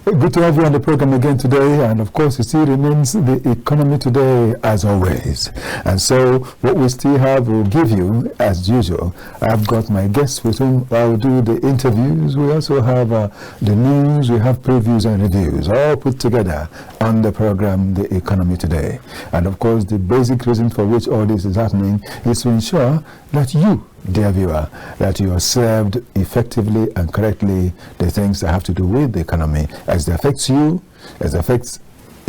Good to have you on the program again today, and of course it still remains the economy today as always. And so what we still have will give you as usual. I've got my guests with whom I'll do the interviews. We also have the news, we have previews and reviews all put together on the program The Economy Today. And of course the basic reason for which all this is happening is to ensure that you, dear viewer, that you are served effectively and correctly the things that have to do with the economy as it affects you, as it affects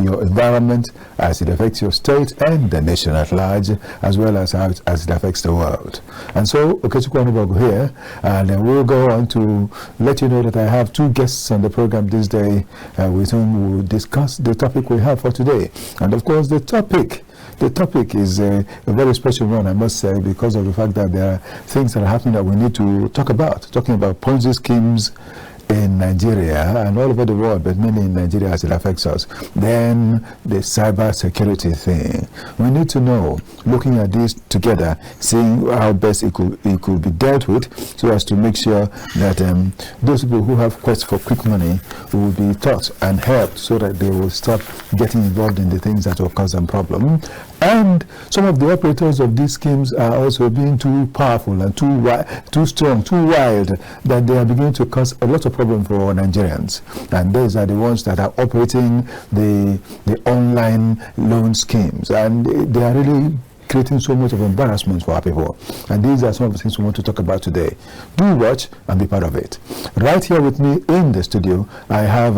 your environment, as it affects your state and the nation at large, as well as how it affects the world. And so, Okechukwu Onubogu here, and we'll go on to let you know that I have two guests on the program this day with whom we'll discuss the topic we have for today. And of course, the topic is a very special one, I must say, because of the fact that there are things that are happening that we need to talk about. Talking about PONZY schemes in Nigeria and all over the world, but mainly in Nigeria as it affects us. Then the cyber security thing. We need to know, looking at this together, seeing how best it could be dealt with, so as to make sure that those people who have quests for quick money will be taught and helped so that they will stop getting involved in the things that will cause them problem. And some of the operators of these schemes are also being too powerful and too strong, too wild, that they are beginning to cause a lot of problem for Nigerians. And these are the ones that are operating the online loan schemes, and they are really creating so much of embarrassment for our people. And these are some of the things we want to talk about today. Do watch and be part of it. Right here with me in the studio, I have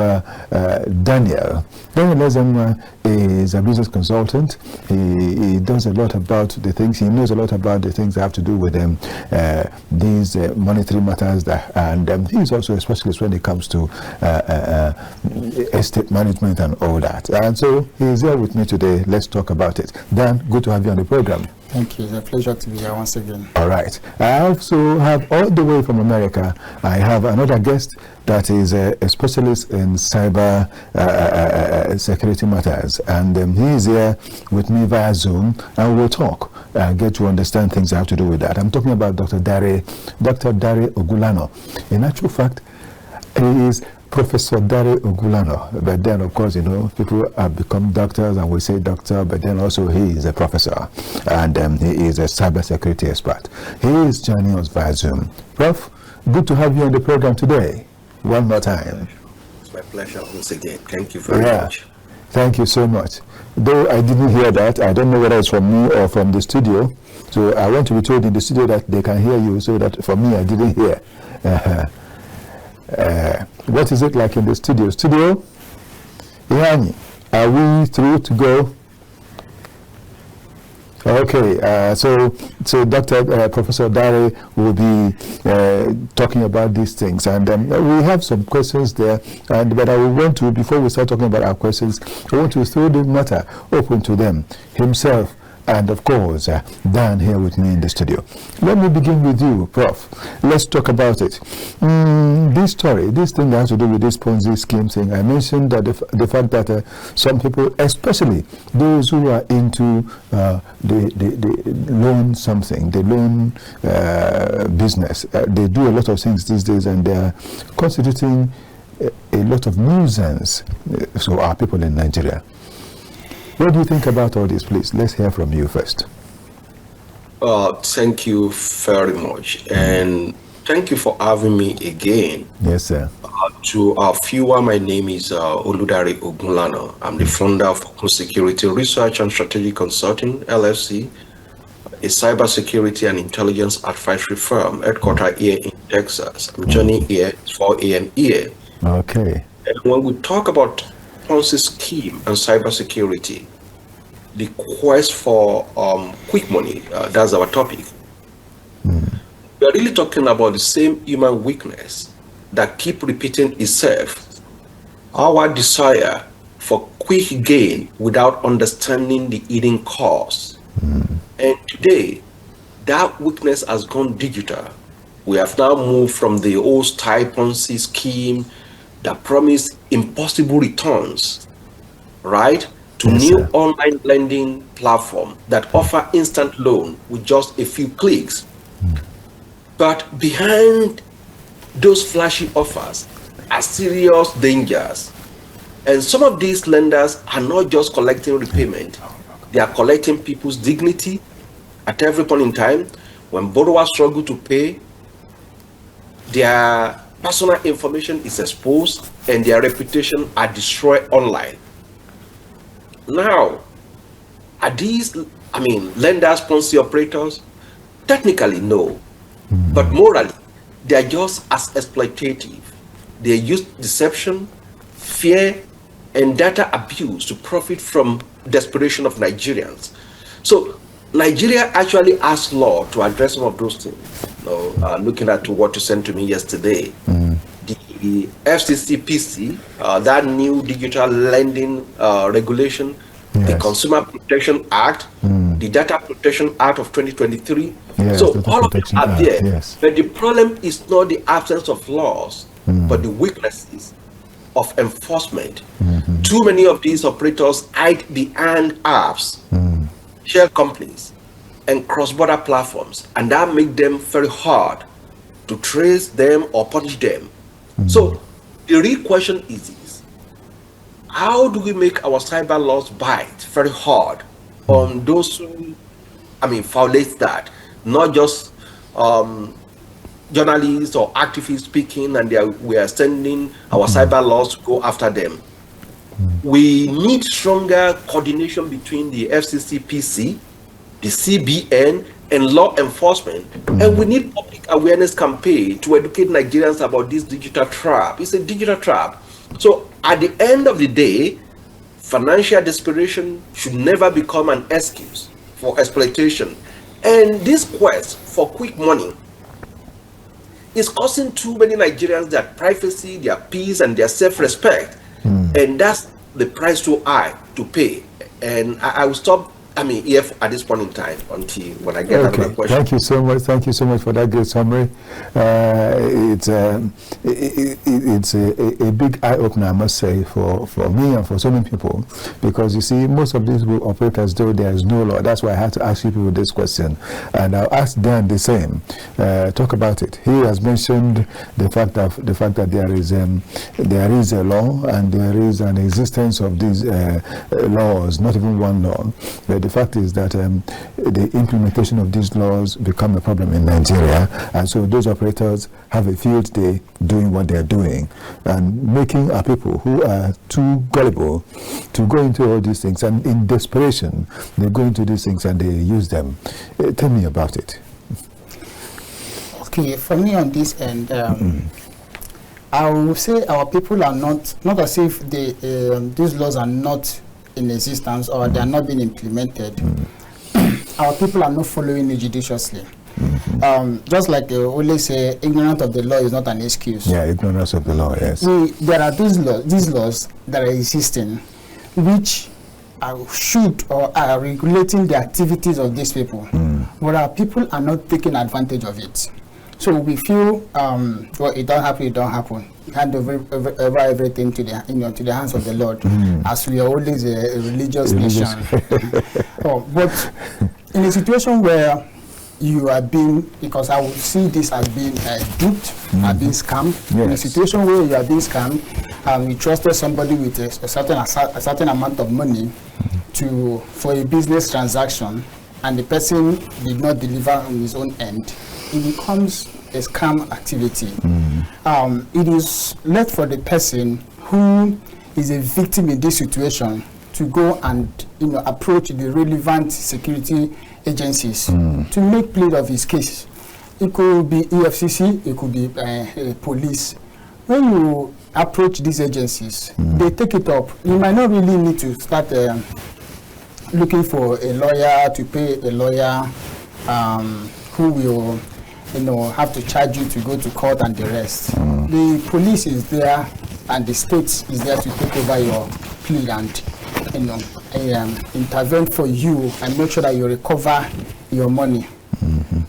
Daniel. Daniel EZENWA is a business consultant. He does a lot about the things, he knows a lot about the things that have to do with these monetary matters, and he's also a specialist when it comes to estate management and all that. And so he's here with me today. Let's talk about it. Dan, good to have you on the program. Thank you. It's a pleasure to be here once again. All right. I also have, all the way from America, I have another guest that is a specialist in cyber security matters. And he is here with me via Zoom, and we'll talk and get to understand things that have to do with that. I'm talking about Dr. Dare OGUNLANA. In actual fact, he is Professor Dare OGUNLANA, but then of course, you know, people have become doctors and we say doctor, but then also he is a professor, and he is a cybersecurity expert. He is joining us via Zoom. Prof, good to have you on the program today. One more time. It's my pleasure once again. Thank you very much. Thank you so much. Though I didn't hear that, I don't know whether it's from me or from the studio, so I want to be told in the studio that they can hear you, so that for me I didn't hear. What is it like in the studio? Studio? Yani, are we through to go? Okay, so Dr. Professor Dare will be talking about these things, and we have some questions there, but I will want to, before we start talking about our questions, I want to throw the matter open to them, himself, and of course, Dan here with me in the studio. Let me begin with you, Prof. Let's talk about it. This story, this thing that has to do with this PONZY scheme thing, I mentioned that the fact that some people, especially those who are into the loan something, the loan business, they do a lot of things these days, and they're constituting a lot of nuisance to our people in Nigeria. What do you think about all this, please? Let's hear from you first. Thank you very much, and thank you for having me again. Yes, sir. To our viewer, my name is Oludare OGUNLANA. I'm the founder of Open Security Research and Strategic Consulting, LLC, a cybersecurity and intelligence advisory firm headquartered here in Texas. I'm joining here, it's 4 a.m. here. Okay. And when we talk about PONZY scheme and cybersecurity, the quest for quick money, that's our topic. We are really talking about the same human weakness that keep repeating itself. Our desire for quick gain without understanding the hidden cause. And today, that weakness has gone digital. We have now moved from the old style PONZY scheme that promised impossible returns, right, to new online lending platform that offer instant loan with just a few clicks. But behind those flashy offers are serious dangers And some of these lenders are not just collecting repayment, they are collecting people's dignity at every point in time. When borrowers struggle to pay, their personal information is exposed and their reputation are destroyed online. Now, are these, lenders, PONZY operators? Technically, no. But morally, they are just as exploitative. They use deception, fear, and data abuse to profit from desperation of Nigerians. So Nigeria actually asked law to address some of those things. Looking at what you sent to me yesterday, the FCCPC, that new digital lending regulation, the Consumer Protection Act, the Data Protection Act of 2023. So all of them are there. But the problem is not the absence of laws, but the weaknesses of enforcement. Too many of these operators hide behind apps, shell companies, and cross-border platforms, and that makes them very hard to trace them or punish them. So the real question is this: how do we make our cyber laws bite very hard on those who, violate that? Not just journalists or activists speaking, and we are sending our cyber laws to go after them. We need stronger coordination between the FCCPC, the CBN, and law enforcement. And we need public awareness campaign to educate Nigerians about this digital trap. It's a digital trap. So at the end of the day, financial desperation should never become an excuse for exploitation. And this quest for quick money is costing too many Nigerians their privacy, their peace, and their self-respect. And that's the price too high to pay. And I will stop here at this point in time until when I get another question. Thank you so much. Thank you so much for that great summary. It's a big eye opener, I must say, for me and for so many people, because you see, most of these will operate as though there is no law. That's why I had to ask you people this question, and I'll ask Dan the same. Talk about it. He has mentioned the fact that there is a law and there is an existence of these laws, not even one law. The fact is that the implementation of these laws become a problem in Nigeria, and so those operators have a field day doing what they're doing and making our people who are too gullible to go into all these things, and in desperation they go into these things and they use them. Tell me about it. Okay, for me on this end, I will say our people are not as if these laws are not in existence or they are not being implemented. Our people are not following it judiciously. Just like they always say, ignorance of the law is not an excuse. Yeah, ignorance of the law, yes. There are these laws that are existing, which should or are regulating the activities of these people, but our people are not taking advantage of it. So we feel, well, it don't happen. We hand over everything to the hands of the Lord, as we are always a religious nation. But in a situation where you are being, because I would see this as being duped, being scammed. Yes. In a situation where you are being scammed, you trusted somebody with a certain amount of money for a business transaction, and the person did not deliver on his own end, it becomes a scam activity. It is left for the person who is a victim in this situation to go and approach the relevant security agencies to make plea of his case. It could be EFCC, it could be police. When you approach these agencies, they take it up. You might not really need to start looking for a lawyer, to pay a lawyer who will have to charge you to go to court and the rest. The police is there and the state is there to take over your plea and intervene for you and make sure that you recover your money.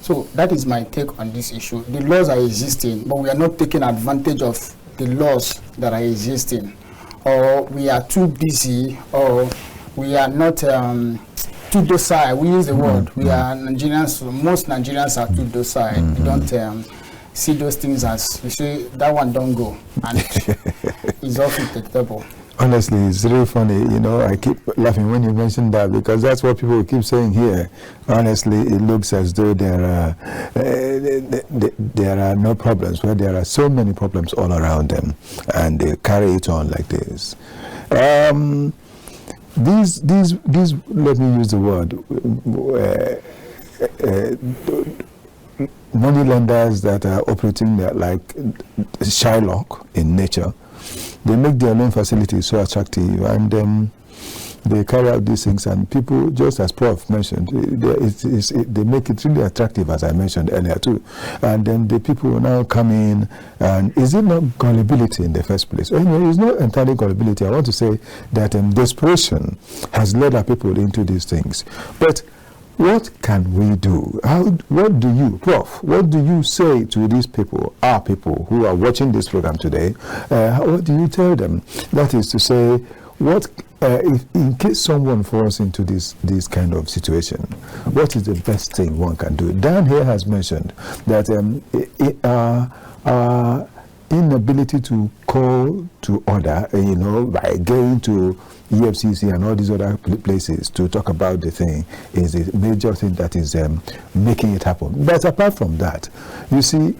So that is my take on this issue. The laws are existing, but we are not taking advantage of the laws that are existing, or we are too busy, or we are not too docile. We use the word. We are Nigerians. Most Nigerians are too docile. We don't see those things as, you say, that one don't go, and it's off the table. Honestly, it's really funny. You know, I keep laughing when you mention that because that's what people keep saying here. Honestly, it looks as though there are no problems, where there are so many problems all around them, and they carry it on like this. These, let me use the word, money lenders that are operating like Shylock in nature. They make their loan facilities so attractive, and they carry out these things, and people, just as Prof mentioned, they make it really attractive, as I mentioned earlier too. And then the people now come in, and is it not gullibility in the first place? Anyway, it's not entirely gullibility. I want to say that desperation has led our people into these things. But what can we do? What do you, Prof, what do you say to these people, our people who are watching this program today? What do you tell them? That is to say, what if, in case someone falls into this kind of situation, what is the best thing one can do? Dan here has mentioned that our inability to call to order, you know, by going to EFCC and all these other places to talk about the thing is a major thing that is making it happen. But apart from that, you see,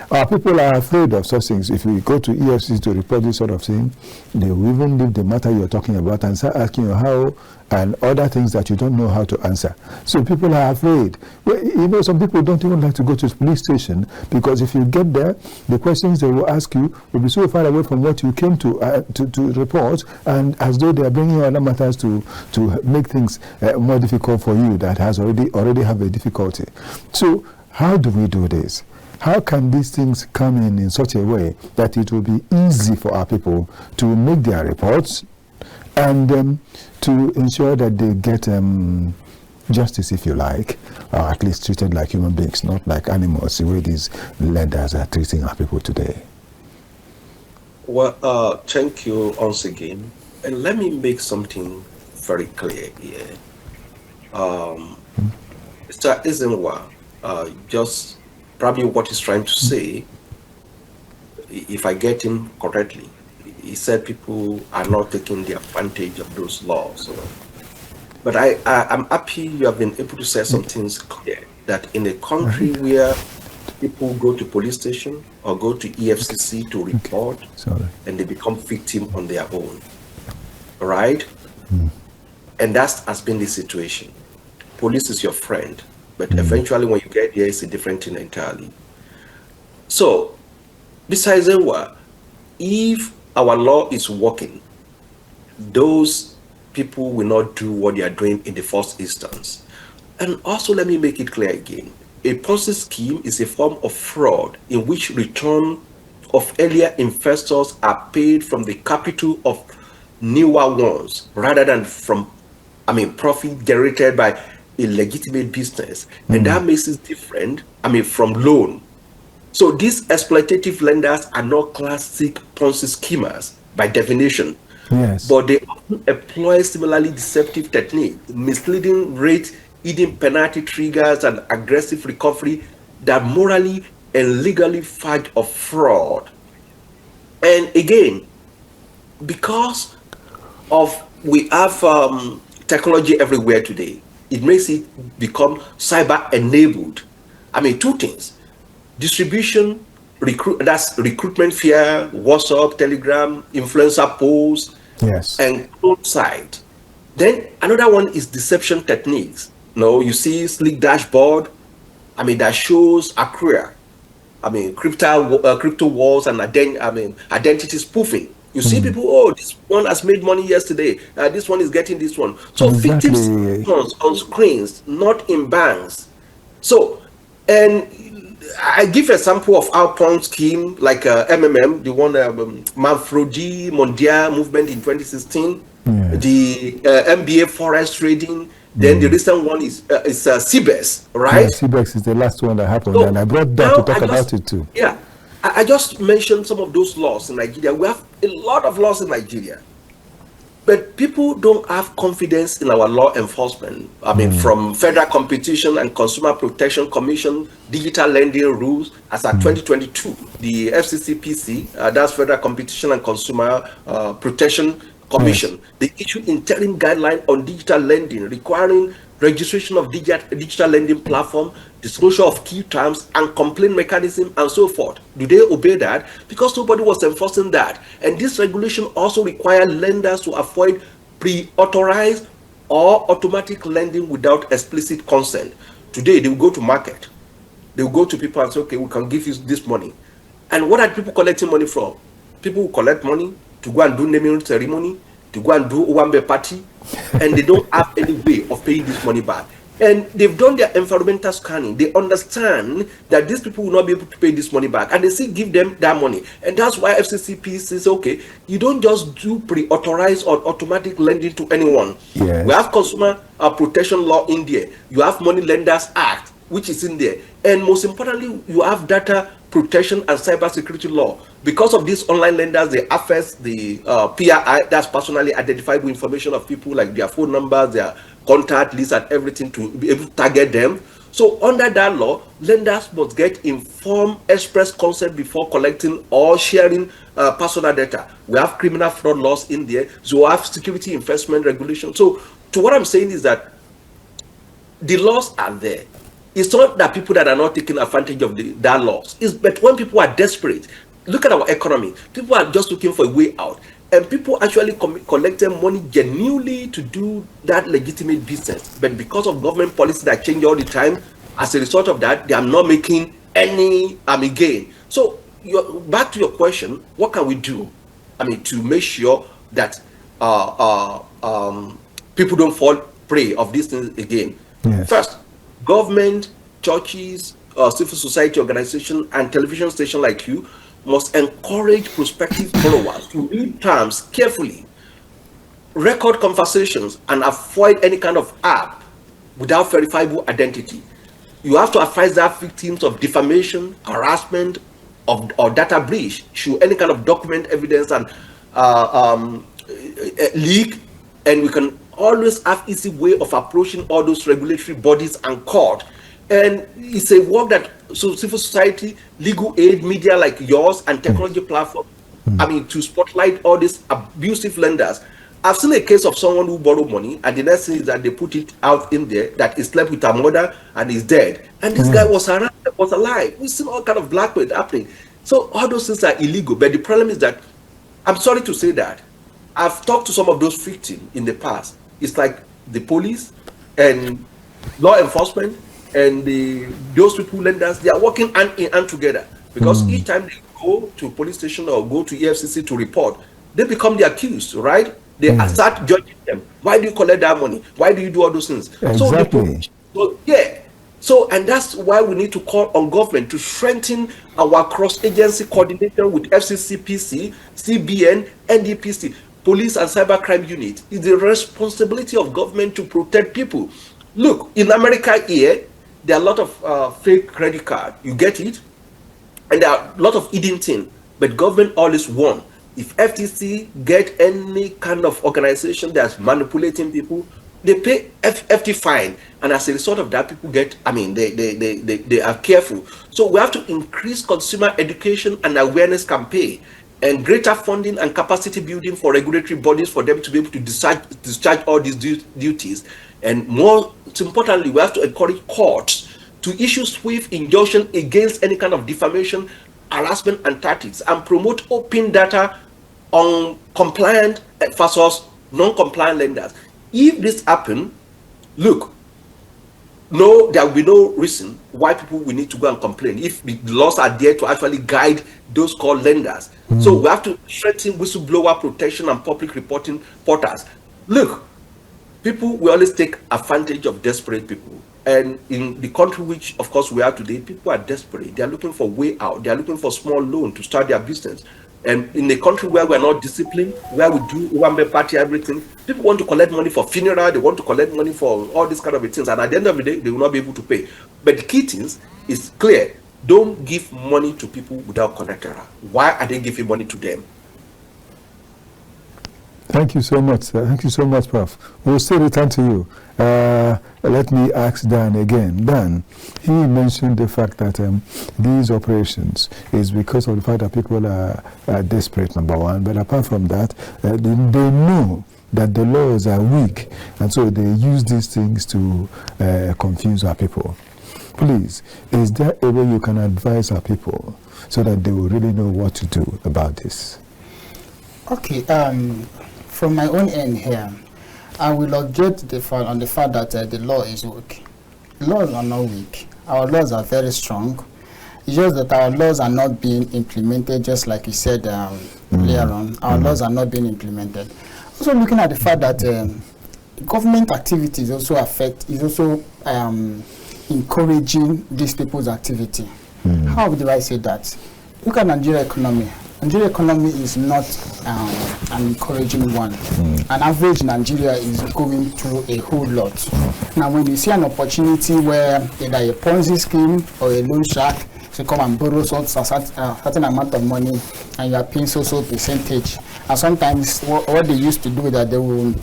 our people are afraid of such things. If we go to EFCC to report this sort of thing, they will even leave the matter you're talking about and start asking you how and other things that you don't know how to answer. So people are afraid. Well, you know, some people don't even like to go to the police station because if you get there, the questions they will ask you will be so far away from what you came to report, and as though they are bringing other matters to make things more difficult for you that has already have a difficulty. So how do we do this? How can these things come in such a way that it will be easy for our people to make their reports and to ensure that they get justice, if you like, or at least treated like human beings, not like animals, the way these lenders are treating our people today? Well, thank you once again. And let me make something very clear here. Mr. EZENWA, just probably what he's trying to say, if I get him correctly, he said people are not taking the advantage of those laws. But I'm happy you have been able to say some things clear, that in a country where people go to police station or go to EFCC to report, and they become victim on their own, right? And that has been the situation. Police is your friend, but eventually when you get there, it's a different thing entirely. So, besides EZENWA, if our law is working, those people will not do what they are doing in the first instance. And also, let me make it clear again. A PONZY scheme is a form of fraud in which return of earlier investors are paid from the capital of newer ones rather than from, profit generated by a legitimate business. And that makes it different, from loan. So these exploitative lenders are not classic PONZY schemers by definition. Yes. But they often employ similarly deceptive techniques, misleading rates, hidden penalty triggers, and aggressive recovery that morally and legally fight of fraud. And again, because of we have technology everywhere today, it makes it become cyber enabled. Two things: distribution, that's recruitment fear, WhatsApp, Telegram, influencer posts, yes, and clone site. Then another one is deception techniques. You see sleek dashboard, that shows accrual, crypto walls and identity spoofing. You see people, oh, this one has made money yesterday. This one is getting this one. So victims on screens, not in banks. So, and I give a sample of our PONZY scheme, like MMM, the one Manfrodi Mondial movement in 2016, the MBA forest trading. Then the recent one is CBEX, right? Yeah, CBEX is the last one that happened, and I brought that to talk about it too. Yeah, I just mentioned some of those laws in Nigeria. We have a lot of laws in Nigeria, but people don't have confidence in our law enforcement. From Federal Competition and Consumer Protection Commission, digital lending rules as at 2022, the FCCPC, that's Federal Competition and Consumer Protection Commission. Yes. They issued interim guideline on digital lending, requiring registration of digital lending platform, disclosure of key terms, and complaint mechanism, and so forth. Do they obey that? Because nobody was enforcing that. And this regulation also required lenders to avoid pre-authorized or automatic lending without explicit consent. Today, they will go to market. They will go to people and say, okay, we can give you this money. And what are people collecting money from? People who collect money to go and do naming ceremony, to go and do Owambe party, and they don't have any way of paying this money back. And they've done their environmental scanning. They understand that these people will not be able to pay this money back, and they still give them that money. And that's why FCCP says, okay, you don't just do pre-authorized or automatic lending to anyone. Yes. We have Consumer Protection Law in there. You have Money Lenders Act, which is in there. And most importantly, you have Data Protection and Cybersecurity Law. Because of these online lenders, they access the PII, that's personally identifiable information of people, like their phone numbers, their contact list, and everything, to be able to target them. So under that law, lenders must get informed express consent before collecting or sharing personal data. We have criminal fraud laws in there. So we have security investment regulation. So to what I'm saying is that the laws are there. It's not that people that are not taking advantage of that laws. But when people are desperate, look at our economy. People are just looking for a way out. And people actually collecting money genuinely to do that legitimate business. But because of government policy that change all the time, as a result of that, they are not making any gain. So back to your question, what can we do? To make sure that people don't fall prey of these things again. Yes. First, government, churches, civil society organizations, and television stations like you must encourage prospective borrowers to read terms carefully, record conversations, and avoid any kind of app without verifiable identity. You have to advise that victims of defamation, harassment, or data breach should any kind of document evidence and leak, and we can always have easy way of approaching all those regulatory bodies and court. And it's a work that civil society, legal aid, media like yours, and technology platform, to spotlight all these abusive lenders. I've seen a case of someone who borrowed money, and the next thing is that they put it out in there that he slept with her mother and is dead. And this guy was alive. We've seen all kind of blackmail happening. So all those things are illegal. But the problem is that, I'm sorry to say that, I've talked to some of those victims in the past. It's like the police and law enforcement and those people, lenders, they are working hand in hand together. Because each time they go to police station or go to EFCC to report, they become the accused, right? They start judging them. Why do you collect that money? Why do you do all those things? Exactly. And that's why we need to call on government to strengthen our cross-agency coordination with FCCPC, CBN, NDPC, Police and Cybercrime Unit. It's the responsibility of government to protect people. Look, in America here, there are a lot of fake credit card. You get it? And there are a lot of hidden things. But government always won. If FTC get any kind of organization that's manipulating people, they pay FT fine. And as a result of that, people get, they are careful. So we have to increase consumer education and awareness campaign, and greater funding and capacity building for regulatory bodies for them to be able to discharge all these duties. And more importantly, we have to encourage courts to issue swift injunction against any kind of defamation, harassment, and tactics, and promote open data on compliant versus non-compliant lenders. If this happens, look, no, there will be no reason why people will need to go and complain if the laws are there to actually guide those called lenders. So we have to strengthen whistleblower protection and public reporting portals. Look, people will always take advantage of desperate people. And in the country which, of course, we are today, people are desperate. They are looking for a way out. They are looking for small loan to start their business. And in a country where we're not disciplined, where we do Owambe party, everything, people want to collect money for funeral, they want to collect money for all these kind of things. And at the end of the day, they will not be able to pay. But the key things is clear. Don't give money to people without collateral. Why are they giving money to them? Thank you so much. Thank you so much, Prof. We'll still return to you. Let me ask Dan again. Dan, he mentioned the fact that these operations is because of the fact that people are desperate, number one. But apart from that, they know that the laws are weak, and so they use these things to confuse our people. Please, is there a way you can advise our people so that they will really know what to do about this? Okay, from my own end here, I will object on the fact that the law is weak. Laws are not weak. Our laws are very strong. It's just that our laws are not being implemented, just like you said earlier on. Our laws are not being implemented. Also looking at the fact that government activities also encouraging these people's activity. How do I say that? Look at Nigeria economy. Nigeria economy is not an encouraging one. An average Nigeria is going through a whole lot. Now, when you see an opportunity where either a PONZY scheme or a loan shark to come and borrow a certain amount of money, and you are paying so percentage, and sometimes what they used to do is that they will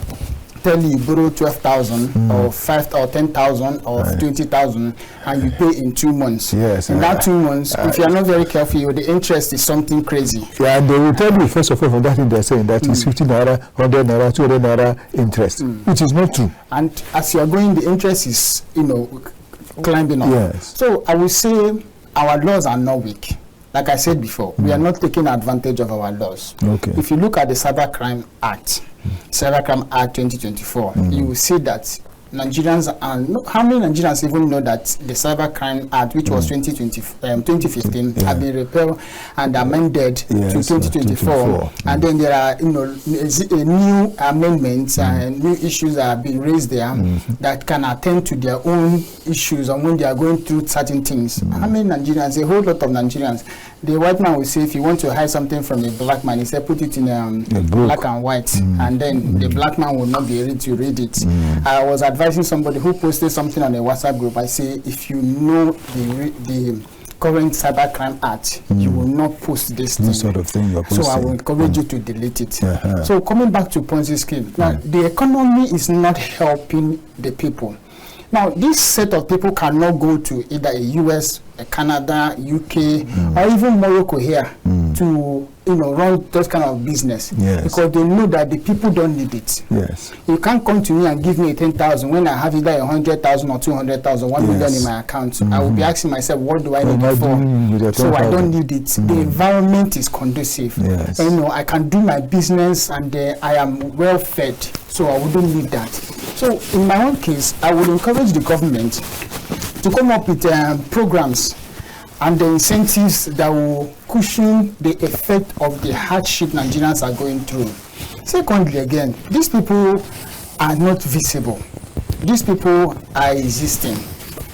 tell you borrow 12,000 or 5 or 10,000 or 20,000, and you pay in 2 months. Yes. In that 2 months, if you are not very careful, the interest is something crazy. Yeah, and they will tell you first of all from that thing they're saying that is 50 naira, 100 naira, 200 naira interest, which is not true. And as you are going, the interest is climbing up. Yes. So I will say our laws are not weak. Like I said before, we are not taking advantage of our laws. Okay. If you look at the Cybercrime Act, Cybercrime Act 2024, you will see that Nigerians how many Nigerians even know that the Cybercrime Act, which was 2015, had been repealed and amended to 2024, and then there are new amendments and new issues that have been raised there that can attend to their own issues and when they are going through certain things. How many Nigerians? A whole lot of Nigerians. The white man will say, if you want to hide something from a black man, he said put it in black and white, and then the black man will not be able to read it. I was advising somebody who posted something on a WhatsApp group. I say, if you know the current Cybercrime Act, you will not post this thing. Sort of thing you're posting. So I will encourage you to delete it. So coming back to PONZY scheme, now the economy is not helping the people. Now, this set of people cannot go to either a US, a Canada, UK, or even Morocco here to run those kind of business, because they know that the people don't need it. Yes. You can't come to me and give me 10,000 when I have either 100,000 or 200,000, 1 million in my account. I will be asking myself, what do I need it for? So I don't need it. The environment is conducive. Yes. I can do my business and I am well fed, so I wouldn't need that. So in my own case, I would encourage the government to come up with programs and the incentives that will cushion the effect of the hardship Nigerians are going through. Secondly, again, these people are not visible. These people are existing.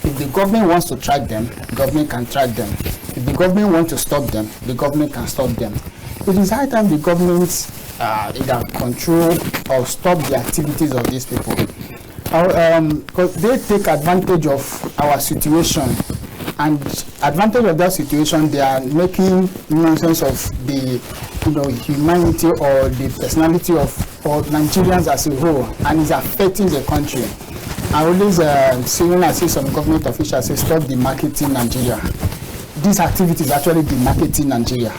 If the government wants to track them, the government can track them. If the government wants to stop them, the government can stop them. It is high time the government either control or stop the activities of these people. Because they take advantage of our situation, and advantage of that situation, they are making nonsense of the humanity or the personality of Nigerians as a whole, and is affecting the country. I always see when I see some government officials say stop demarketing Nigeria. This activity is actually demarketing Nigeria.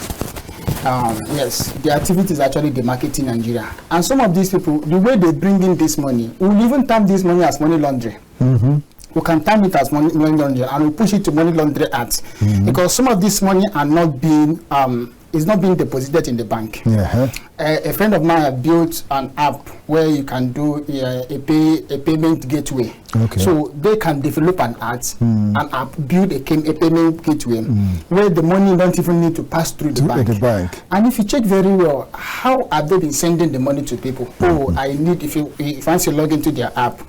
Yes, the activity is actually demarketing Nigeria. And some of these people, the way they bring in this money, we will even term this money as money laundering. We can term it as money laundering, and we push it to money laundering acts, because some of this money are not being is not being deposited in the bank. A friend of mine built an app where you can do a payment gateway. So they can develop an app, build a payment gateway where the money don't even need to pass through the bank. And if you check very well, how have they been sending the money to people? I need, if once you log into their app,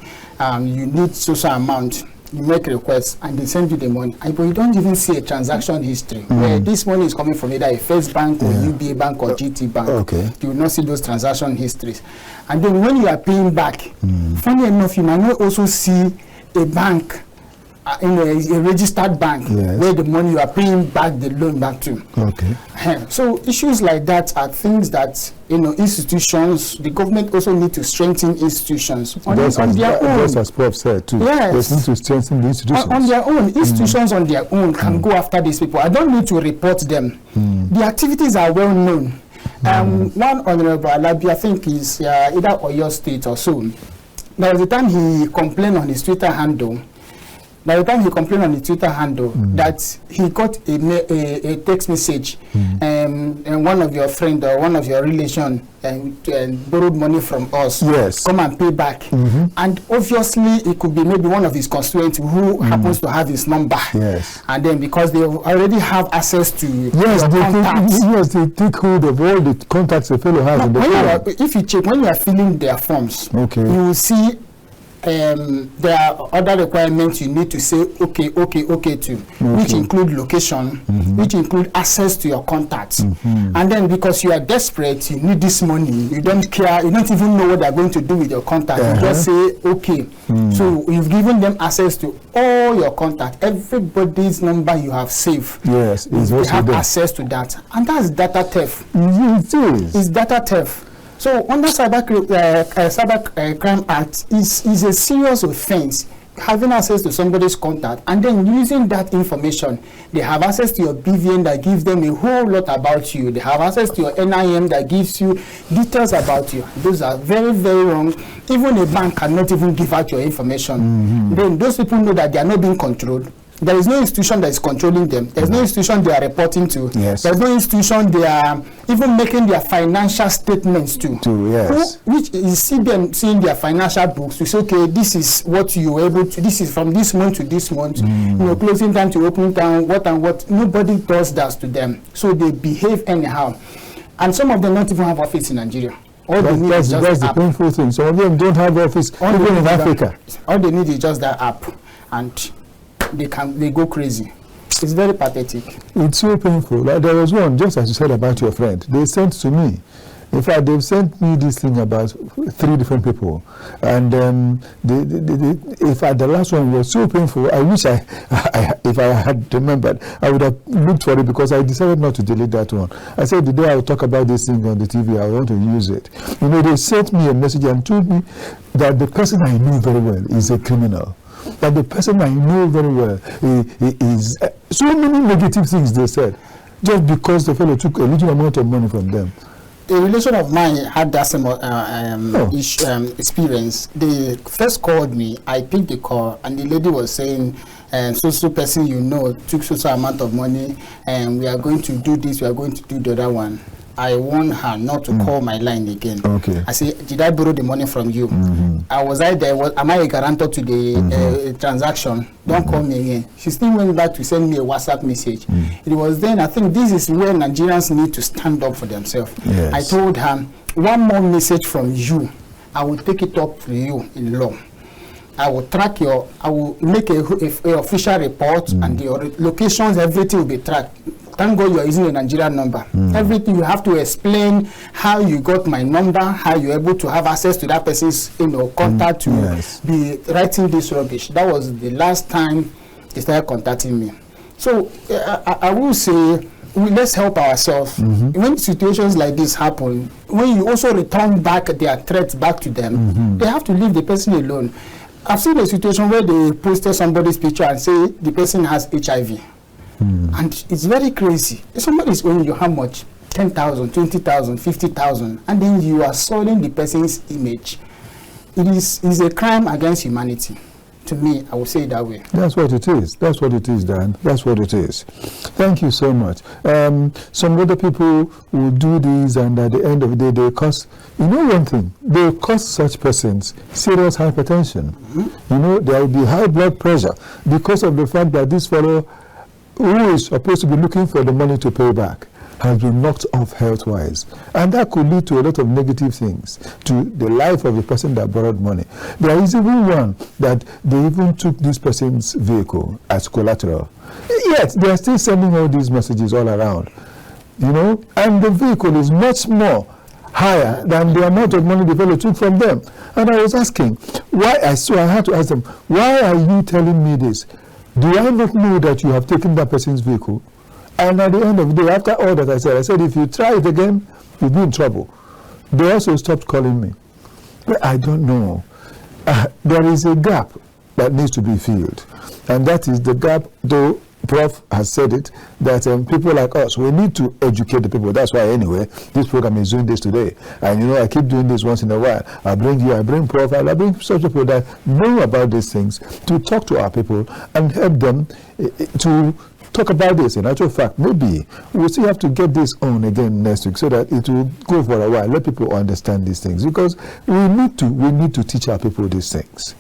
you need social amount. You make requests and they send you the money, but you don't even see a transaction history where this money is coming from either a First Bank or UBA Bank or GT Bank. You will not see those transaction histories. And then when you are paying back, funny enough, you might not also see a bank in a registered bank, yes, where the money you are paying back the loan back to. Okay. So issues like that are things that, you know, institutions, the government also need to strengthen institutions on their own. That's as Prof said too. Yes. They need to strengthen the institutions. On their own. Institutions on their own can go after these people. I don't need to report them. The activities are well known. One Honorable Alabi, I think is either Oyo State or so. There was a time he complained on his Twitter handle. That he got a text message, and one of your friend or one of your relation and borrowed money from us. Yes. Come and pay back. And obviously, it could be maybe one of his constituents who happens to have his number. Yes. And then because they already have access to yes, your contacts. They take hold of all the contacts the fellow has. If you check, when you are filling their forms, okay, you will see there are other requirements you need to say okay to, which include location, which include access to your contacts. And then because you are desperate, you need this money, you don't care, you don't even know what they're going to do with your contact. You just say okay. So you've given them access to all your contact, everybody's number you have saved. Yes, they have access to that, and that's data theft. It is. It's data theft. So under Cyber Crime Act is a serious offense, having access to somebody's contact and then using that information. They have access to your BVN that gives them a whole lot about you. They have access to your NIM that gives you details about you. Those are very, very wrong. Even a bank cannot even give out your information. Then those people know that they are not being controlled. There is no institution that is controlling them. There's no institution they are reporting to. Yes. There's no institution they are even making their financial statements to. Yes. Which is see them seeing their financial books to say, okay, this is what you were able to, this is from this month to this month, you know, closing time to opening time, what and what. Nobody does that to them. So they behave anyhow. And some of them don't even have office in Nigeria. All they need is just that's the painful thing. Some of them don't have office even in Africa. All they need is just that app, and they go crazy. It's very pathetic. It's so painful. Like there was one, just as you said about your friend, they sent to me. In fact, they've sent me this thing about 3 different people, and in fact, the last one was so painful. I wish if I had remembered, I would have looked for it, because I decided not to delete that one. I said the day I will talk about this thing on the TV, I want to use it. You know, they sent me a message and told me that the person I knew very well is a criminal. That the person I know very well is so many negative things they said, just because the fellow took a little amount of money from them. A relation of mine had that same experience. They first called me, I picked the call, and the lady was saying, so person you know took so amount of money, and we are going to do this, we are going to do the other one. I warned her not to call my line again. Okay. I said, did I borrow the money from you? Am I a guarantor to the transaction? Don't call me again. She still went back to send me a WhatsApp message. It was then, I think this is where Nigerians need to stand up for themselves. Yes. I told her, one more message from you, I will take it up to you in law. I will track I will make a official report, and your locations, everything will be tracked. Thank God you are using a Nigerian number. Everything you have to explain how you got my number, how you're able to have access to that person's contact to be writing this rubbish. That was the last time they started contacting me. So I will say, let's help ourselves. When situations like this happen, when you also return back their threats back to them, they have to leave the person alone. I've seen a situation where they posted somebody's picture and say the person has HIV. And it's very crazy. If somebody is owing you how much? 10,000, 20,000, 50,000, and then you are soiling the person's image. It is a crime against humanity. To me, I would say it that way. That's what it is. That's what it is, Dan. That's what it is. Thank you so much. Some other people will do this, and at the end of the day, they cause, one thing, they cause such persons serious hypertension. You know, there will be high blood pressure because of the fact that this fellow, who is supposed to be looking for the money to pay back, has been knocked off health-wise. And that could lead to a lot of negative things to the life of the person that borrowed money. There is even one that they even took this person's vehicle as collateral. Yet, they are still sending all these messages all around. And the vehicle is much more higher than the amount of money the fellow took from them. And I was asking, why? So I had to ask them, why are you telling me this? Do I not know that you have taken that person's vehicle? And at the end of the day, after all that I said, if you try it again, you'll be in trouble. They also stopped calling me. But I don't know. There is a gap that needs to be filled. And that is the gap, though Prof has said it, that people like us, we need to educate the people. That's why, anyway, this program is doing this today. And, you know, I keep doing this once in a while. I bring you, I bring Prof, I bring such people that know about these things to talk to our people and help them to talk about this. In actual fact, maybe we'll still have to get this on again next week so that it will go for a while. Let people understand these things, because we need to teach our people these things.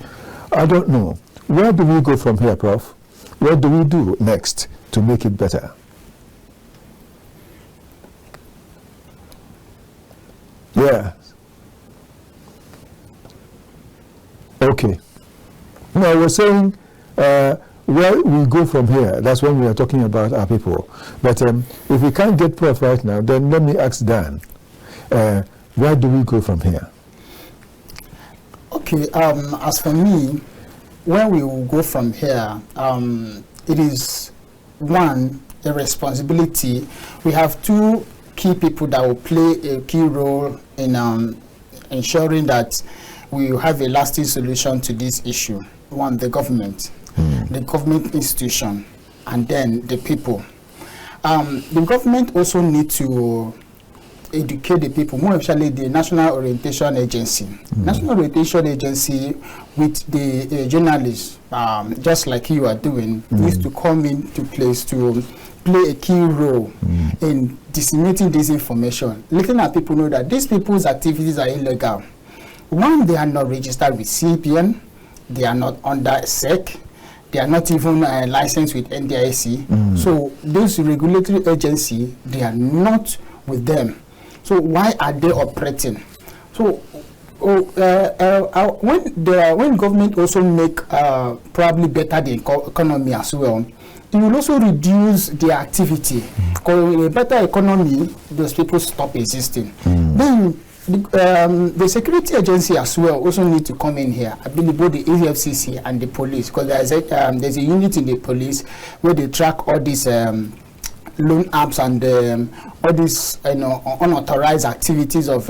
I don't know. Where do we go from here, Prof? What do we do next to make it better? Yeah. Okay. Now I was saying where we go from here, that's when we are talking about our people. But if we can't get Prof right now, then let me ask Dan, where do we go from here? Okay, as for me, where we will go from here, it is, one, a responsibility. We have two key people that will play a key role in ensuring that we have a lasting solution to this issue. One, the government, the government institution, and then the people. The government also needs to educate the people, more especially the National Orientation Agency. National Orientation Agency with the journalists, just like you are doing, needs to come into place to play a key role in disseminating this information, letting our people know that these people's activities are illegal. One, they are not registered with CBN, they are not under SEC, they are not even licensed with NDIC. So those regulatory agencies, they are not with them. So why are they operating? So when government also make probably better the economy as well, it will also reduce their activity. Because with a better economy, those people stop existing. Then the security agency as well also need to come in here. I believe both the EFCC and the police, because there's a unit in the police where they track all these loan apps and all these unauthorized activities of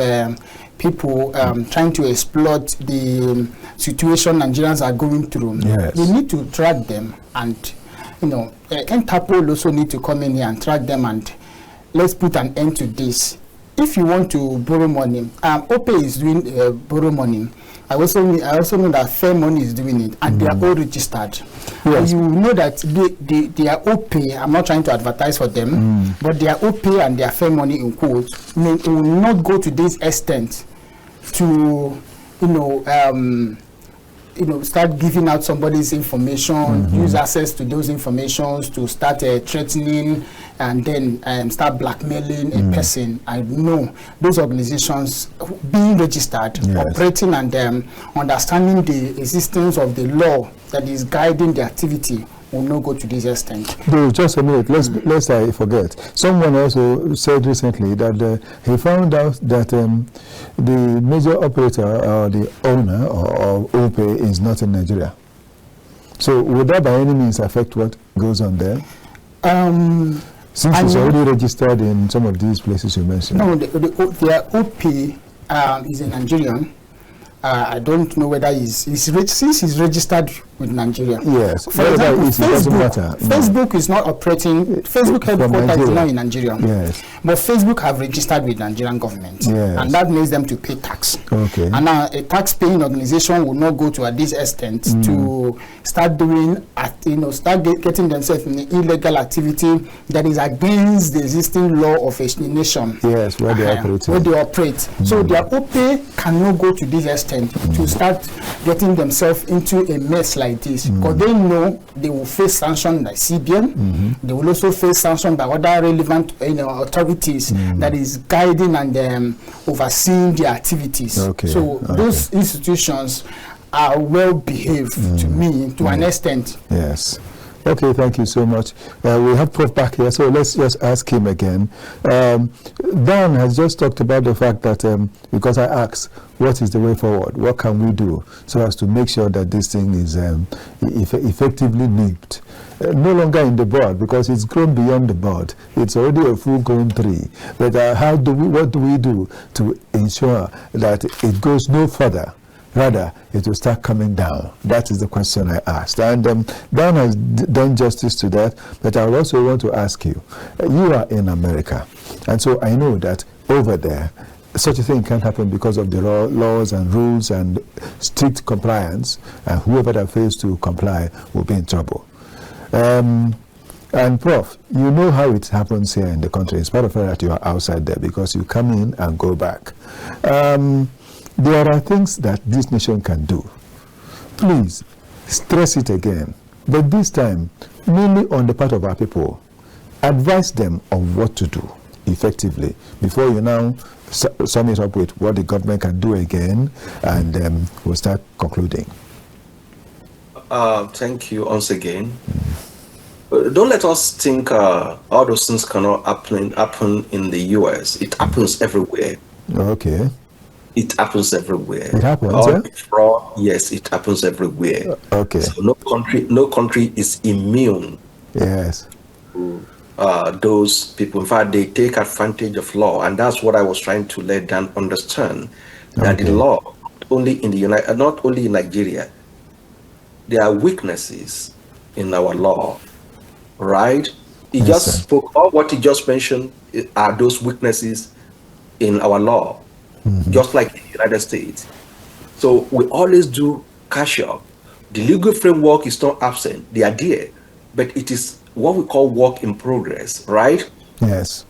people trying to exploit the situation Nigerians are going through. Yes. We need to track them, and Interpol also need to come in here and track them, and let's put an end to this. If you want to borrow money, OPE is doing borrow money. I also know that Fair Money is doing it, and they are all registered. Yes. You know that they are OPE. I'm not trying to advertise for them, but they are OPE and they are Fair Money in quotes. It will not go to this extent to start giving out somebody's information, use access to those informations to start threatening and then start blackmailing a person. I know those organizations being registered, operating, and understanding the existence of the law that is guiding the activity will not go to this extent. Though, just a minute, lest I forget. Someone also said recently that he found out that the major operator or the owner of OPE is not in Nigeria. So would that by any means affect what goes on there? Since it's already registered in some of these places you mentioned. No, their OPE is a Nigerian. I don't know whether since he's registered with Nigeria. Yes. For example, it doesn't matter. Facebook is not operating. Facebook headquarters is not in Nigeria. Yes. But Facebook have registered with Nigerian government. Yes. And that makes them to pay tax. Okay. And now a tax-paying organization will not go to this extent to start doing, getting themselves in illegal activity that is against the existing law of a nation. Yes, where they operate. Where they operate. So their OPE cannot go to this extent to start getting themselves into a mess like this, because they know they will face sanctions by CBN. They will also face sanctions by other relevant authorities that is guiding and overseeing their activities. Okay. So those institutions are well behaved to me to an extent. Yes. Okay, thank you so much. We have Prof back here, so let's just ask him again. Dan has just talked about the fact that, because I asked, what is the way forward? What can we do so as to make sure that this thing is effectively nipped? No longer in the bud, because it's grown beyond the bud. It's already a full-grown tree. But what do we do to ensure that it goes no further? Rather, it will start coming down. That is the question I asked. And Dan has done justice to that, but I also want to ask you, you are in America, and so I know that over there, such a thing can't happen because of the laws and rules and strict compliance, and whoever that fails to comply will be in trouble. And Prof, you know how it happens here in the country. It's part of it that you are outside there because you come in and go back. There are things that this nation can do. Please, stress it again. But this time, mainly on the part of our people, advise them on what to do effectively before you now sum it up with what the government can do again, and we'll start concluding. Thank you once again. Don't let us think all those things cannot happen in the US. It happens everywhere. Okay. It happens everywhere. It happens, fraud, yes, it happens everywhere. Okay. So no country is immune. Yes. To those people. In fact, they take advantage of law, and that's what I was trying to let them understand. That the law, not only in Nigeria, there are weaknesses in our law, right? He just spoke. All what he just mentioned are those weaknesses in our law. Just like in the United States. So we always do catch up. The legal framework is not absent. They are there. But it is what we call work in progress, right? Yes.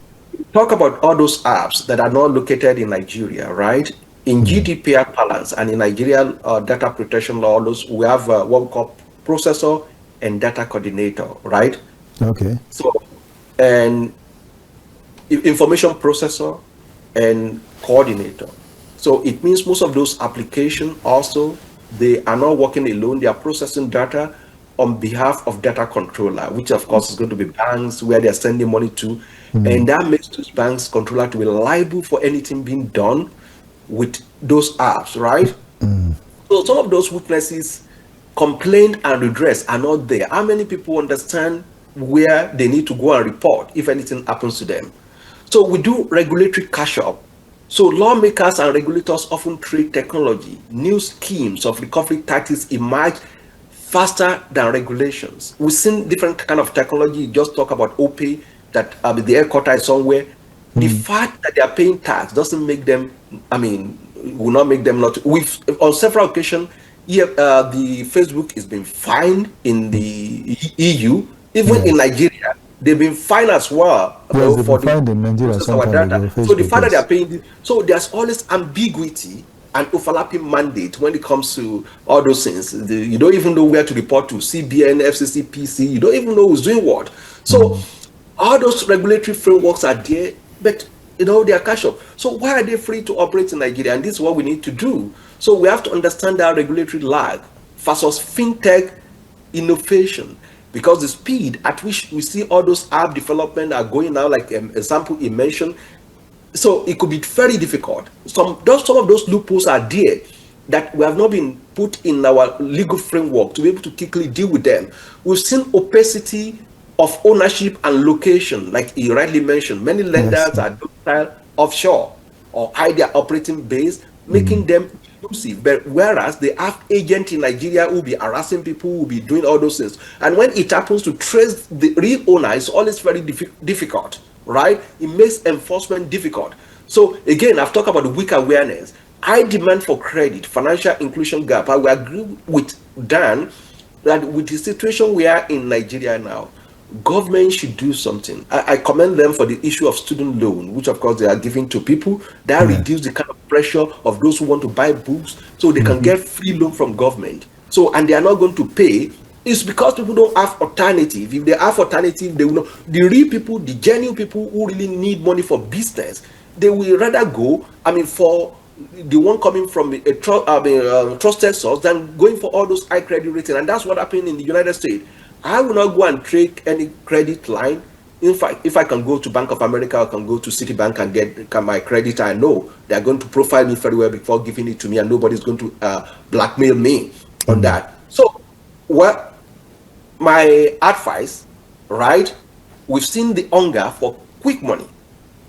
Talk about all those apps that are not located in Nigeria, right? In GDPR balance and in Nigeria data protection law, we have what we call processor and data coordinator, right? Okay. So, and information processor and coordinator. So it means most of those applications also, they are not working alone. They are processing data on behalf of data controller, which of course is going to be banks where they're sending money to. And that makes those banks controller to be liable for anything being done with those apps, right? So some of those weaknesses, complaint and redress are not there. How many people understand where they need to go and report if anything happens to them? So we do regulatory catch-up. So lawmakers and regulators often treat technology. New schemes of recovery tactics emerge faster than regulations. We've seen different kind of technology. Just talk about OPay, that the headquarter is somewhere. The fact that they are paying tax doesn't make them, will not make them not. We've on several occasions, the Facebook has been fined in the EU, even in Nigeria. They've been fined as well. Yes, for the in Nigeria, our data. So the fact that they are paying, so there's always ambiguity and overlapping mandate when it comes to all those things. You don't even know where to report to, CBN, FCC, PC. You don't even know who's doing what. So all those regulatory frameworks are there, but they are catch up. So why are they free to operate in Nigeria? And this is what we need to do. So we have to understand that regulatory lag versus fintech innovation. Because the speed at which we see all those app development are going now, like example he mentioned, so it could be very difficult. Some of those loopholes are there that we have not been put in our legal framework to be able to quickly deal with them. We've seen opacity of ownership and location, like he rightly mentioned. Many lenders are domiciled offshore or hide their operating base, making them exclusive. But whereas they have agents in Nigeria who will be harassing people, who will be doing all those things. And when it happens to trace the real owner, it's always very difficult, right? It makes enforcement difficult. So again, I've talked about the weak awareness. High demand for credit, financial inclusion gap. I will agree with Dan that with the situation we are in Nigeria now, government should do something. I commend them for the issue of student loan, which of course they are giving to people that reduce the kind of pressure of those who want to buy books so they can get free loan from government. So, and they are not going to pay. It's because people don't have alternative. If they have alternative, they will know. The real people, the genuine people who really need money for business, they will rather go, for the one coming from a trusted source than going for all those high credit rating. And that's what happened in the United States. I will not go and take any credit line. In fact, if I can go to Bank of America, I can go to Citibank and get my credit, I know they're going to profile me very well before giving it to me, and nobody's going to blackmail me on that. So, what my advice, right? We've seen the hunger for quick money,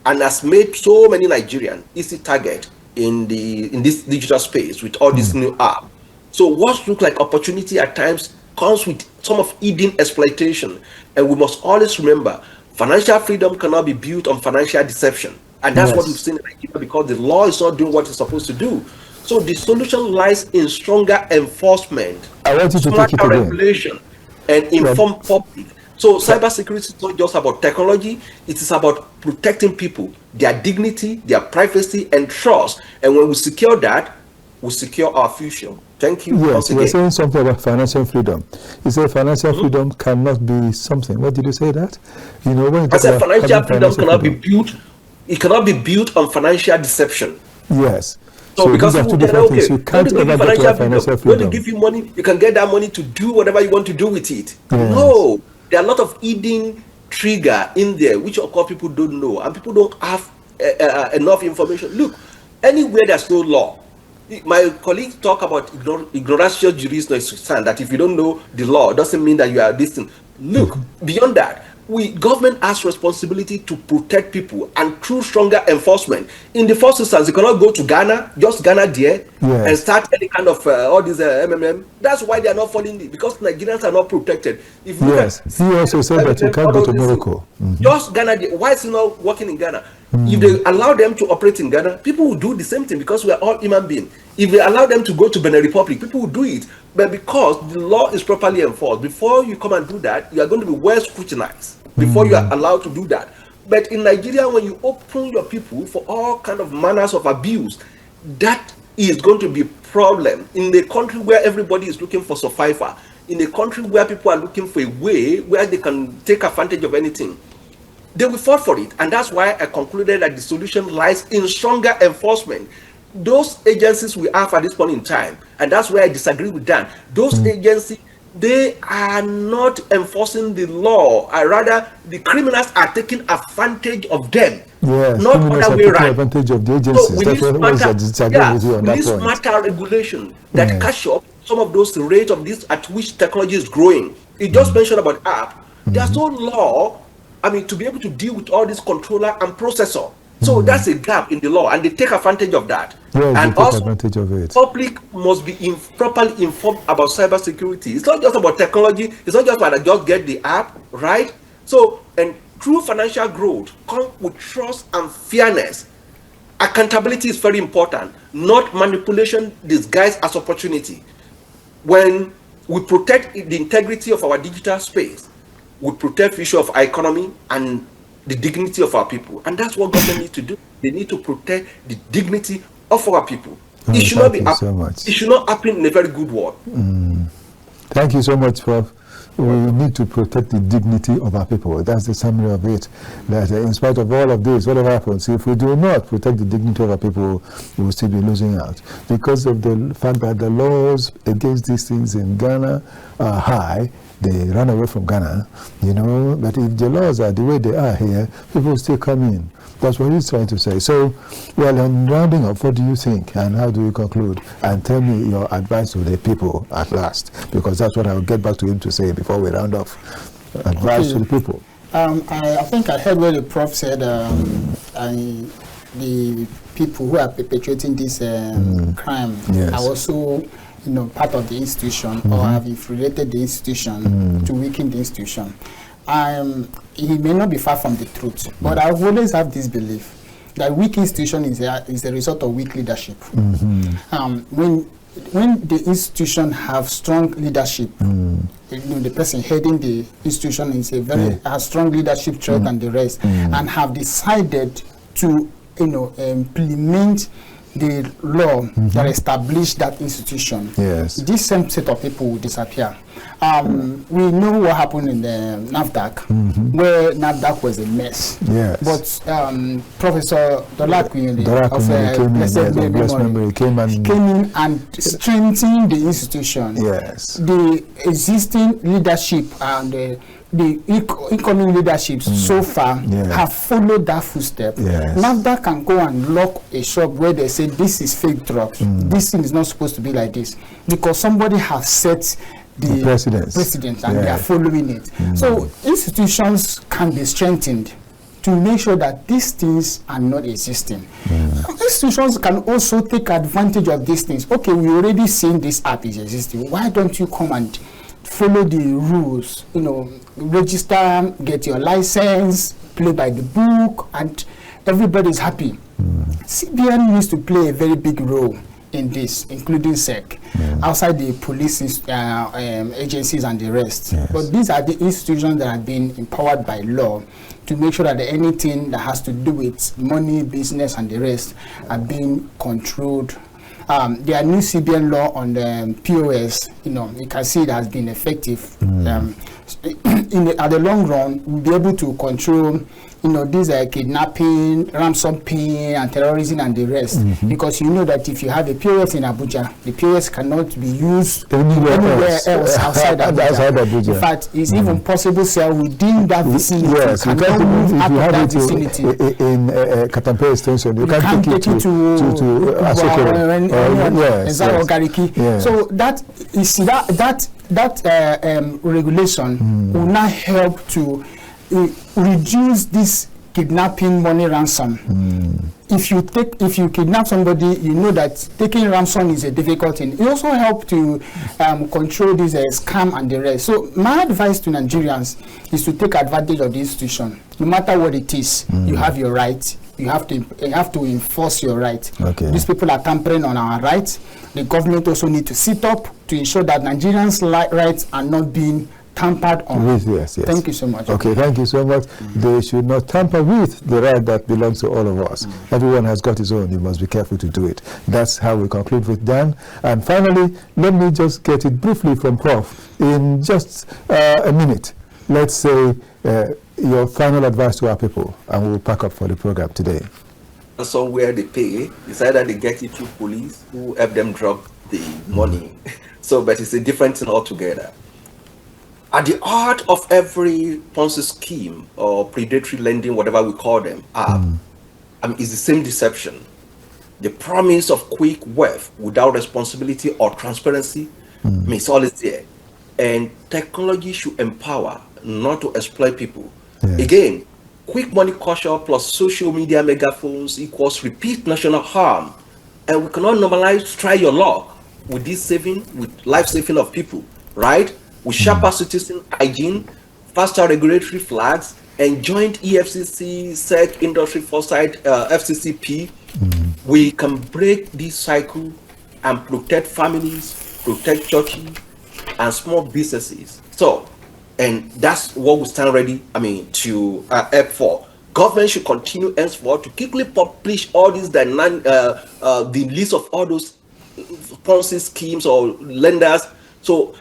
and has made so many Nigerians easy target in this digital space with all this new app. So, what looks like opportunity at times comes with some of hidden exploitation, and we must always remember financial freedom cannot be built on financial deception, and that's what we've seen in Nigeria because the law is not doing what it's supposed to do. So the solution lies in stronger enforcement, smarter regulation, and informed public. So cybersecurity is not just about technology; it is about protecting people, their dignity, their privacy, and trust. And when we secure that, we secure our future. Thank you. Yes, you were saying something about financial freedom. You said financial freedom cannot be something. What did you say that? You know, when I said financial freedom cannot be built. It cannot be built on financial deception. Yes. So because these are two different things. You can't ever get to financial freedom. When they give you money, you can get that money to do whatever you want to do with it. Yes. No, there are a lot of hidden trigger in there, which of course people don't know, and people don't have enough information. Look, anywhere there's no law. My colleagues talk about ignoratio juris non that if you don't know the law, doesn't mean that you are distant. Look, beyond that, government has responsibility to protect people, and through stronger enforcement. In the first instance, you cannot go to Ghana, just Ghana there, and start any kind of all these MMM. That's why they are not following it, because Nigerians are not protected. If you he also said that you can't go to Morocco. Just Ghana there. Why is he not working in Ghana? If they allow them to operate in Ghana, people will do the same thing because we are all human beings. If they allow them to go to Benin Republic, people will do it. But because the law is properly enforced, before you come and do that, you are going to be well scrutinized before you are allowed to do that. But in Nigeria, when you open your people for all kind of manners of abuse, that is going to be a problem. In a country where everybody is looking for survivor, in a country where people are looking for a way where they can take advantage of anything, they will fall for it. And that's why I concluded that the solution lies in stronger enforcement. Those agencies we have at this point in time, and that's where I disagree with Dan, those agencies, they are not enforcing the law. Rather, the criminals are taking advantage of them. Yes, not other way around. Advantage of the agencies. So we need smarter regulation that catch up some of those rates of this at which technology is growing. You just mentioned about app. There's no law, to be able to deal with all this controller and processor. So that's a gap in the law, and they take advantage of that. Yes, and they take also, advantage of it. Public must be properly informed about cybersecurity. It's not just about technology. It's not just about just get the app, right? So, and true financial growth comes with trust and fairness. Accountability is very important, not manipulation disguised as opportunity. When we protect the integrity of our digital space, we protect the issue of our economy and the dignity of our people. And that's what government needs to do. They need to protect the dignity of our people. It should not be it should not happen in a very good word. Thank you so much, Prof. We need to protect the dignity of our people. That's the summary of it. That in spite of all of this, whatever happens, if we do not protect the dignity of our people, we will still be losing out. Because of the fact that the laws against these things in Ghana are high, they run away from Ghana, but if the laws are the way they are here, people will still come in. That's what he's trying to say. So, well, in rounding up, what do you think and how do you conclude? And tell me your advice to the people at last, because that's what I'll get back to him to say before we round off. Advice to the people. I think I heard what the Prof said, and the people who are perpetrating this crime are also part of the institution or have infiltrated the institution to weaken the institution. He may not be far from the truth, but I always have this belief that weak institution is a result of weak leadership. When the institution have strong leadership, the person heading the institution is has strong leadership trait than the rest, and have decided to implement the law that established that institution, Yes. this same set of people will disappear. We know what happened in the NAFDAC, where NAFDAC was a mess. Yes. But Professor Dolakwi of Blessed Memory came in and strengthened the institution. Yes. The existing leadership and the incoming leaderships so far have followed that footstep. Yes. NAFDAC can go and lock a shop where they say this is fake drugs. This thing is not supposed to be like this, because somebody has set the precedent and they are following it. So institutions can be strengthened to make sure that these things are not existing. Institutions can also take advantage of these things. Okay, we already seen this app is existing. Why don't you come and follow the rules? You know, register, get your license, play by the book, and everybody's happy. CBN needs to play a very big role in this, including SEC, outside the police agencies and the rest. Yes. But these are the institutions that have been empowered by law to make sure that anything that has to do with money, business, and the rest are being controlled. There are new CBN law on the POS. You know, you can see it has been effective. At the long run, we'll be able to control, you know, these kidnapping, ransom paying, and terrorism, and the rest. Because you know that if you have a POS in Abuja, the POS cannot be used anywhere else outside Abuja. In fact, it's even possible to sell within that vicinity. Yes, you can't move out of that vicinity. In Katampe extension, you can't take it to Asokoro. Yes. So that is that regulation will now help to reduce this kidnapping money ransom. If you kidnap somebody, you know that taking ransom is a difficult thing. It also helps to control this scam and the rest. So my advice to Nigerians is to take advantage of the institution. No matter what it is, you have your right. You have to enforce your right. Okay. These people are tampering on our rights. The government also need to sit up to ensure that Nigerians' rights are not being tampered on. Yes. Thank you so much. Okay, thank you so much. They should not tamper with the right that belongs to all of us. Everyone has got his own. You must be careful to do it. That's how we conclude with Dan. And finally, let me just get it briefly from Prof. In just a minute. Let's say your final advice to our people, and we'll pack up for the program today. Somewhere they pay, it's either they get it through police who help them drop the money. But it's a different thing altogether. At the heart of every PONZY scheme or predatory lending, whatever we call them, is the same deception. The promise of quick wealth without responsibility or transparency is always there. And technology should empower, not to exploit people. Again, quick money culture plus social media megaphones equals repeat national harm. And we cannot normalize try your luck with this saving, with life saving of people, right? With sharper citizen hygiene, faster regulatory flags, and joint EFCC, SEC, industry foresight, FCCP, we can break this cycle and protect families, protect churches, and small businesses. So, and that's what we stand ready, to help for. Government should continue henceforth to quickly publish all these, the list of all those PONZY schemes or lenders. So,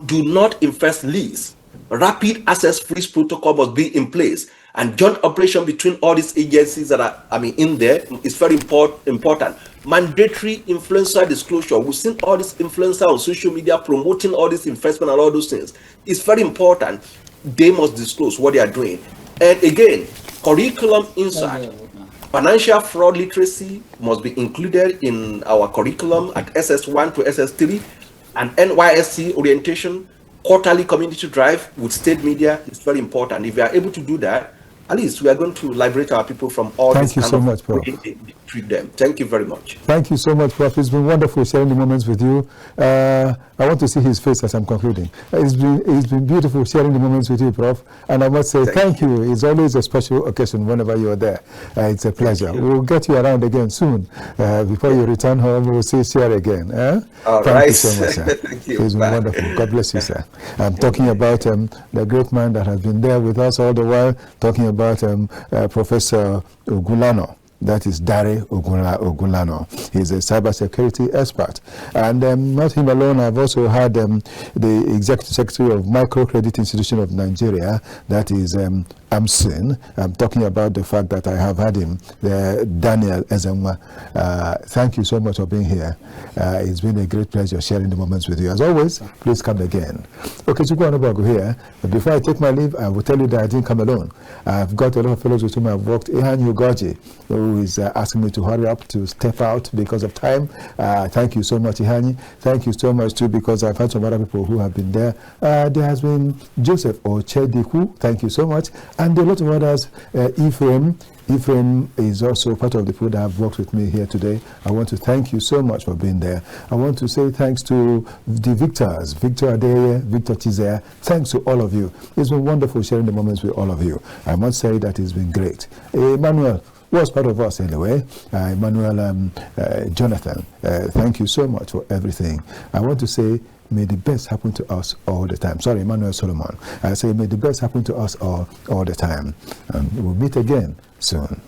do not invest lease. Rapid access freeze protocol must be in place, and joint operation between all these agencies that are in there is very important. Mandatory influencer disclosure. We've seen all these influencers on social media promoting all this investment and all those things. It's very important. They must disclose what they are doing. And again, curriculum insight. Financial fraud literacy must be included in our curriculum at SS1 to SS3, and NYSC orientation, quarterly community drive with state media is very important. If we are able to do that, at least we are going to liberate our people from all this kind of much, Prof. Treat them. Thank you very much. Thank you so much, Prof. It's been wonderful sharing the moments with you. I want to see his face as I'm concluding. It's been beautiful sharing the moments with you, Prof. And I must say thank you. It's always a special occasion whenever you're there. It's a pleasure. We'll get you around again soon. Before you return home, we'll see you again. Thank you so much, sir. Thank you. It's been wonderful. God bless you, sir. I'm talking about the great man that has been there with us all the while, talking about Professor OGUNLANA. That is Dare Ogunlana. He's a cybersecurity expert. And not him alone, I've also had the Executive Secretary of Microcredit Institution of Nigeria, that is AMSIN. I'm talking about the fact that I have had him, Daniel EZENWA. Thank you so much for being here. It's been a great pleasure sharing the moments with you. As always, please come again. Okechukwu Onubogu here. But before I take my leave, I will tell you that I didn't come alone. I've got a lot of fellows with whom I've worked. Ehanyu Goji, who is asking me to hurry up, to step out because of time. Thank you so much, Ehanyu. Thank you so much, too, because I've had some other people who have been there. There has been Joseph Ochediku. Thank you so much. And a lot of others. Ephraim is also part of the people that have worked with me here today. I want to thank you so much for being there. I want to say thanks to the victors, Victor Adeye, Victor Chizea. Thanks to all of you. It's been wonderful sharing the moments with all of you. I must say that it's been great. Emmanuel was part of us anyway. Emmanuel Jonathan, thank you so much for everything. I want to say, may the best happen to us all the time. Sorry, Emmanuel Solomon. I say, may the best happen to us all the time. We'll meet again soon.